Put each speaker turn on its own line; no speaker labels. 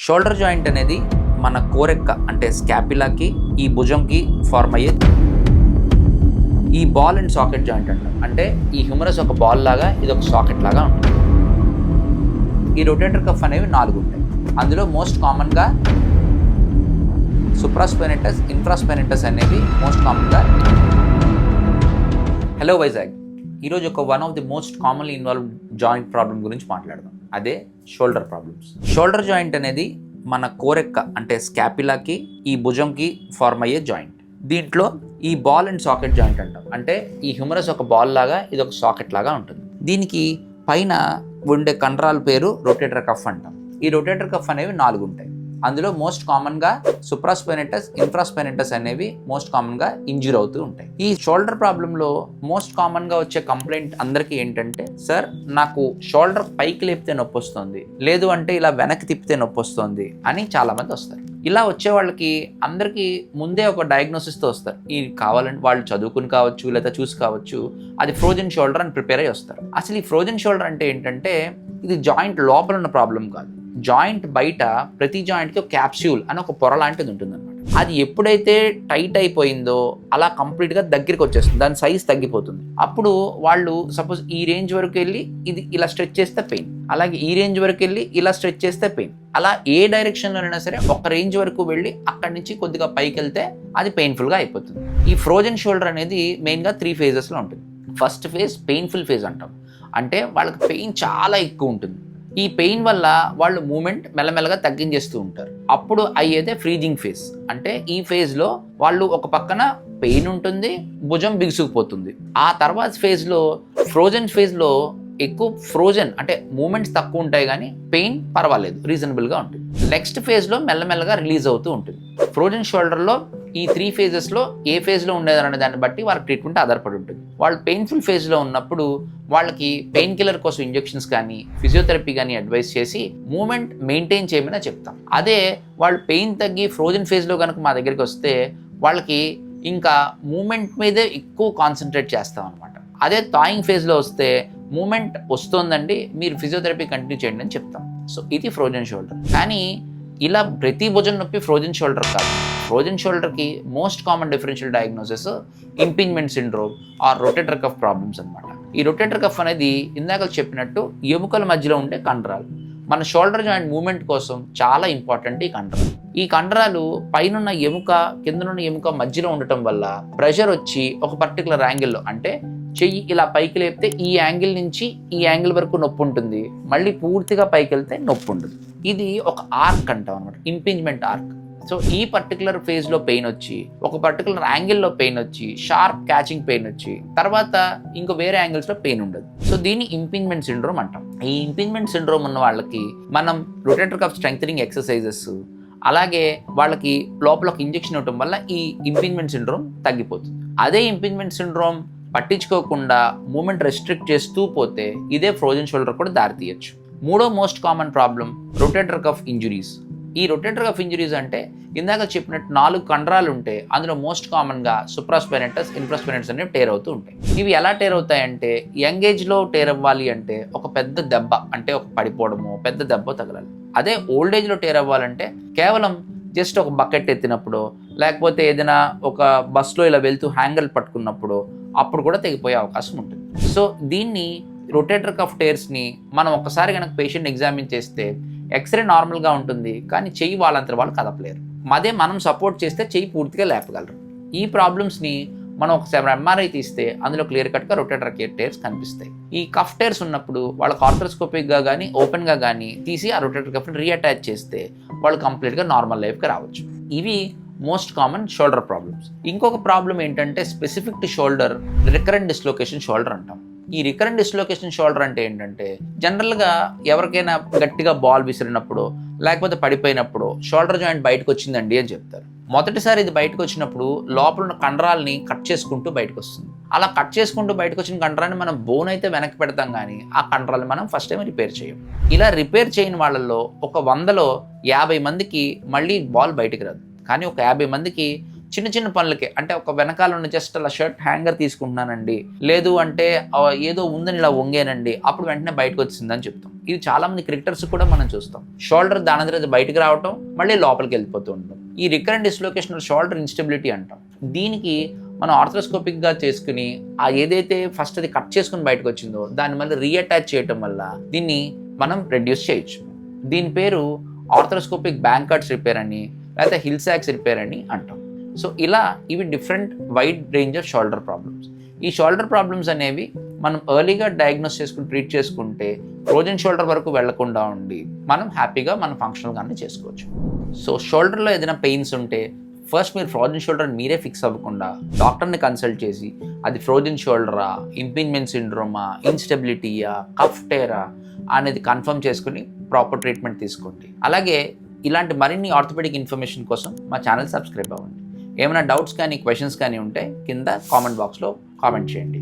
Shoulder joint అనేది మన కోరెక్క అంటే స్కాపిలాకి ఈ భుజంకి ఫార్మ్ అయ్యే ఈ బాల్ అండ్ సాకెట్ జాయింట్ అంటాం. అంటే ఈ హ్యూమరస్ ఒక బాల్ లాగా ఇది ఒక సాకెట్ లాగా ఉంటుంది. ఈ రొటేటర్ కఫ్ అనేవి 4 ఉంటాయి. అందులో మోస్ట్ కామన్గా సుప్రాస్పెనిటస్, ఇన్ఫ్రాస్పెనిటస్ అనేవి మోస్ట్ కామన్గా. హలో వైజాగ్, ఈరోజు ఒక one of the most commonly involved joint problem గురించి మాట్లాడదాం. అదే షోల్డర్ ప్రాబ్లమ్స్. షోల్డర్ జాయింట్ అనేది మన కోరెక్క అంటే స్కాపిలాకి ఈ భుజంకి ఫార్మ్ అయ్యే జాయింట్. దీంట్లో ఈ బాల్ అండ్ సాకెట్ జాయింట్ అంటాం. అంటే ఈ హ్యూమరస్ ఒక బాల్ లాగా ఇది ఒక సాకెట్ లాగా ఉంటుంది. దీనికి పైన ఉండే కండరాల పేరు రొటేటర్ కఫ్ అంటాం. ఈ రొటేటర్ కఫ్ అనేవి 4 ఉంటాయి. అందులో మోస్ట్ కామన్గా సుప్రాస్పెనిటస్, ఇన్ఫ్రాస్పెనిటస్ అనేవి మోస్ట్ కామన్గా ఇంజ్యూర్ అవుతూ ఉంటాయి. ఈ షోల్డర్ ప్రాబ్లంలో మోస్ట్ కామన్గా వచ్చే కంప్లైంట్ అందరికీ ఏంటంటే, సార్ నాకు షోల్డర్ పైకి లేపితే నొప్పి వస్తుంది, లేదు అంటే ఇలా వెనక్కి తిప్పితే నొప్పి వస్తుంది అని చాలామంది వస్తారు. ఇలా వచ్చే వాళ్ళకి అందరికీ ముందే ఒక డయాగ్నోసిస్తో వస్తారు. ఈ కావాలంటే వాళ్ళు చదువుకుని కావచ్చు, లేదా చూసి కావచ్చు, అది ఫ్రోజన్ షోల్డర్ అని ప్రిపేర్ అయ్యి వస్తారు. అసలు ఈ ఫ్రోజన్ షోల్డర్ అంటే ఏంటంటే, ఇది జాయింట్ లోపల ఉన్న ప్రాబ్లం కాదు. జాయింట్ బయట ప్రతి జాయింట్కి ఒక క్యాప్స్యూల్ అని ఒక పొర లాంటిది ఉంటుందన్నమాట. అది ఎప్పుడైతే టైట్ అయిపోయిందో అలా కంప్లీట్గా దగ్గరికి వచ్చేస్తుంది, దాని సైజ్ తగ్గిపోతుంది. అప్పుడు వాళ్ళు సపోజ్ ఈ రేంజ్ వరకు వెళ్ళి ఇది ఇలా స్ట్రెచ్ చేస్తే పెయిన్, అలాగే ఈ రేంజ్ వరకు వెళ్ళి ఇలా స్ట్రెచ్ చేస్తే పెయిన్, అలా ఏ డైరెక్షన్లోనైనా సరే ఒక రేంజ్ వరకు వెళ్ళి అక్కడి నుంచి కొద్దిగా పైకి వెళ్తే అది పెయిన్ఫుల్గా అయిపోతుంది. ఈ ఫ్రోజన్ షోల్డర్ అనేది మెయిన్గా 3 phases ఉంటుంది. ఫస్ట్ ఫేజ్ పెయిన్ఫుల్ ఫేజ్ అంటాం. అంటే వాళ్ళకి పెయిన్ చాలా ఎక్కువ ఉంటుంది. ఈ పెయిన్ వల్ల వాళ్ళు మూమెంట్ మెల్లమెల్లగా తగ్గించేస్తూ ఉంటారు. అప్పుడు అయ్యేదే ఫ్రీజింగ్ ఫేజ్. అంటే ఈ ఫేజ్లో వాళ్ళు ఒక పక్కన పెయిన్ ఉంటుంది, భుజం బిగుసుకుపోతుంది. ఆ తర్వాత ఫేజ్లో ఫ్రోజన్ ఫేజ్లో ఎక్కువ ఫ్రోజన్ అంటే మూమెంట్స్ తక్కువ ఉంటాయి, కానీ పెయిన్ పర్వాలేదు, రీజనబుల్గా ఉంటుంది. నెక్స్ట్ ఫేజ్లో మెల్లమెల్లగా రిలీజ్ అవుతూ ఉంటుంది. ఫ్రోజన్ షోల్డర్లో ఈ 3 phases ఏ ఫేజ్లో ఉండేదనే దాన్ని బట్టి వాళ్ళ ట్రీట్మెంట్ ఆధారపడి ఉంటుంది. వాళ్ళు పెయిన్ఫుల్ ఫేజ్లో ఉన్నప్పుడు వాళ్ళకి పెయిన్ కిల్లర్ కోసం ఇంజెక్షన్స్ కానీ ఫిజియోథెరపీ కానీ అడ్వైస్ చేసి మూమెంట్ మెయింటైన్ చేయమని చెప్తాం. అదే వాళ్ళు పెయిన్ తగ్గి ఫ్రోజన్ ఫేజ్లో కనుక మా దగ్గరికి వస్తే వాళ్ళకి ఇంకా మూమెంట్ మీదే ఎక్కువ కాన్సన్ట్రేట్ చేస్తాం అనమాట. అదే థాయింగ్ ఫేజ్లో వస్తే మూమెంట్ వస్తుందండి, మీరు ఫిజియోథెరపీ కంటిన్యూ చేయండి అని చెప్తాం. సో ఇది ఫ్రోజన్ షోల్డర్. కానీ ఇలా ప్రతి భుజం నొప్పి ఫ్రోజన్ షోల్డర్ కాదు. ఫ్రోజన్ షోల్డర్కి most common differential diagnosis impingement syndrome or rotator cuff problems అనమాట. ఈ రొటేటర్ కఫ్ అనేది ఇందాక చెప్పినట్టు ఎముకల మధ్యలో ఉండే కండరాలు. మన షోల్డర్ జాయింట్ మూమెంట్ కోసం చాలా ఇంపార్టెంట్ ఈ కండరాలు. ఈ కండరాలు పైనున్న ఎముక కిందనున్న ఎముక మధ్యలో ఉండటం వల్ల ప్రెషర్ వచ్చి ఒక పర్టికులర్ యాంగిల్లో, అంటే చెయ్యి ఇలా పైకి లేపితే ఈ యాంగిల్ నుంచి ఈ యాంగిల్ వరకు నొప్పి ఉంటుంది, మళ్ళీ పూర్తిగా పైకి వెళ్తే నొప్పి ఉంటుంది. ఇది ఒక ఆర్క్ అంటాం అనమాట, ఇంపింజ్మెంట్ ఆర్క్. సో ఈ పర్టికులర్ ఫేజ్లో పెయిన్ వచ్చి, ఒక పర్టికులర్ యాంగిల్లో పెయిన్ వచ్చి, షార్ప్ క్యాచింగ్ పెయిన్ వచ్చి, తర్వాత ఇంకో వేరే యాంగిల్స్లో పెయిన్ ఉండదు. సో దీన్ని ఇంపింజ్మెంట్ సిండ్రోమ్ అంటాం. ఈ ఇంపింజ్మెంట్ సిండ్రోమ్ ఉన్న వాళ్ళకి మనం రొటేటర్ కఫ్ స్ట్రెంగ్థనింగ్ ఎక్సర్సైజెస్, అలాగే వాళ్ళకి లోపల ఒక ఇంజెక్షన్ ఇవ్వడం వల్ల ఈ ఇంపింజ్మెంట్ సిండ్రోమ్ తగ్గిపోతుంది. అదే ఇంపింజ్మెంట్ సిండ్రోమ్ పట్టించుకోకుండా మూమెంట్ రెస్ట్రిక్ట్ చేస్తూ పోతే ఇదే ఫ్రోజన్ షోల్డర్ కూడా దారితీయచ్చు. మూడో most common problem rotator cuff injuries. ఈ రొటేటర్ కఫ్ ఇంజురీస్ అంటే ఇందాక చెప్పినట్టు 4 కండరాలు ఉంటే అందులో మోస్ట్ కామన్గా సుప్రాస్పెనిటస్, ఇన్ఫ్రాస్పెనిటస్ అనేవి టేర్ అవుతూ ఉంటాయి. ఇవి ఎలా టేర్ అవుతాయంటే, యంగ్ ఏజ్లో టేర్ అవ్వాలి అంటే ఒక పెద్ద దెబ్బ, అంటే ఒక పడిపోవడమో పెద్ద దెబ్బ తగలాలి. అదే ఓల్డ్ ఏజ్లో టేర్ అవ్వాలంటే కేవలం జస్ట్ ఒక బకెట్ ఎత్తినప్పుడు, లేకపోతే ఏదైనా ఒక బస్లో ఇలా వెళ్తూ హ్యాంగల్ పట్టుకున్నప్పుడు అప్పుడు కూడా తెగిపోయే అవకాశం ఉంటుంది. సో దీన్ని రొటేటర్ కఫ్ టేర్స్ని మనం ఒక్కసారి కనుక పేషెంట్ ఎగ్జామిన్ చేస్తే ఎక్స్రే నార్మల్గా ఉంటుంది, కానీ చెయ్యి వాళ్ళంతా వాళ్ళు కదపలేరు. అదే మనం సపోర్ట్ చేస్తే చెయ్యి పూర్తిగా లేపగలరు. ఈ ప్రాబ్లమ్స్ని మనం ఒకసారి ఎంఆర్ఐ తీస్తే అందులో క్లియర్ కట్గా రొటేటర్ టేర్స్ కనిపిస్తాయి. ఈ కఫ్ టేర్స్ ఉన్నప్పుడు వాళ్ళకి ఆర్థ్రోస్కోపిక్గా కానీ ఓపెన్గా కానీ తీసి ఆ రొటేటర్ కఫ్ని రీఅటాచ్ చేస్తే వాళ్ళు కంప్లీట్గా నార్మల్ లైఫ్కి రావచ్చు. ఇవి మోస్ట్ కామన్ షోల్డర్ ప్రాబ్లమ్స్. ఇంకొక ప్రాబ్లం ఏంటంటే specific to shoulder, recurrent dislocation shoulder అంటాం. ఈ రికరెంట్ డిస్లోకేషన్ షోల్డర్ అంటే ఏంటంటే, జనరల్గా ఎవరికైనా గట్టిగా బాల్ విసిరినప్పుడు లేకపోతే పడిపోయినప్పుడు షోల్డర్ జాయింట్ బయటకు వచ్చిందండి అని చెప్తారు. మొదటిసారి ఇది బయటకు వచ్చినప్పుడు లోపల ఉన్న కండరాలని కట్ చేసుకుంటూ బయటకు వస్తుంది. అలా కట్ చేసుకుంటూ బయటకు వచ్చిన కండరాన్ని మనం బోన్ అయితే వెనక్కి పెడతాం, కానీ ఆ కండరాన్ని మనం ఫస్ట్ టైం రిపేర్ చేయం. ఇలా రిపేర్ చేయని వాళ్ళల్లో ఒక 100లో 50 మందికి మళ్ళీ బాల్ బయటకు రాదు. కానీ ఒక 50 మందికి చిన్న చిన్న పనులకి, అంటే ఒక వెనకాల ఉన్న జస్ట్ అలా షర్ట్ హ్యాంగర్ తీసుకుంటున్నానండి, లేదు అంటే ఏదో ఉందని ఇలా వంగానండి, అప్పుడు వెంటనే బయటకు వచ్చిందని చెప్తాం. ఇది చాలా మంది క్రికెటర్స్ కూడా మనం చూస్తాం. షోల్డర్ దాని తర్వాత బయటకు రావటం, మళ్ళీ లోపలికి వెళ్ళిపోతూ ఉండడం. ఈ రికరెంట్ డిస్లొకేషన్ షోల్డర్ ఇన్స్టెబిలిటీ అంటాం. దీనికి మనం ఆర్థ్రోస్కోపిక్గా చేసుకుని ఏదైతే ఫస్ట్ అది కట్ చేసుకుని బయటకు వచ్చిందో దాన్ని మళ్ళీ రీఅటాచ్ చేయటం వల్ల దీన్ని మనం రెడ్యూస్ చేయొచ్చు. దీని పేరు ఆర్థ్రోస్కోపిక్ బ్యాంకర్స్ రిపేర్ అని, లేకపోతే హిల్ సాక్స్ రిపేర్ అని అంటాం. సో ఇలా ఇవి different wide range of shoulder problems. ఈ షోల్డర్ ప్రాబ్లమ్స్ అనేవి మనం ఎర్లీగా డయాగ్నోస్ చేసుకుని ట్రీట్ చేసుకుంటే ఫ్రోజన్ షోల్డర్ వరకు వెళ్లకుండా ఉండి మనం హ్యాపీగా మన ఫంక్షనల్గానే చేసుకోవచ్చు. సో షోల్డర్లో ఏదైనా పెయిన్స్ ఉంటే ఫస్ట్ మీరు ఫ్రోజన్ షోల్డర్ మీరే ఫిక్స్ అవ్వకుండా డాక్టర్ని కన్సల్ట్ చేసి అది ఫ్రోజన్ షోల్డరా, ఇంపింజ్మెంట్ సిండ్రోమా, ఇన్స్టెబిలిటీయా, కఫ్ టేరా అనేది కన్ఫర్మ్ చేసుకుని ప్రాపర్ ట్రీట్మెంట్ తీసుకోండి. అలాగే ఇలాంటి మరిన్ని ఆర్థోపెడిక్ ఇన్ఫర్మేషన్ కోసం మా ఛానల్ సబ్స్క్రైబ్ అవ్వండి. ఏమైనా డౌట్స్ కానీ క్వశ్చన్స్ కానీ ఉంటే కింద కామెంట్ బాక్స్లో కామెంట్ చేయండి.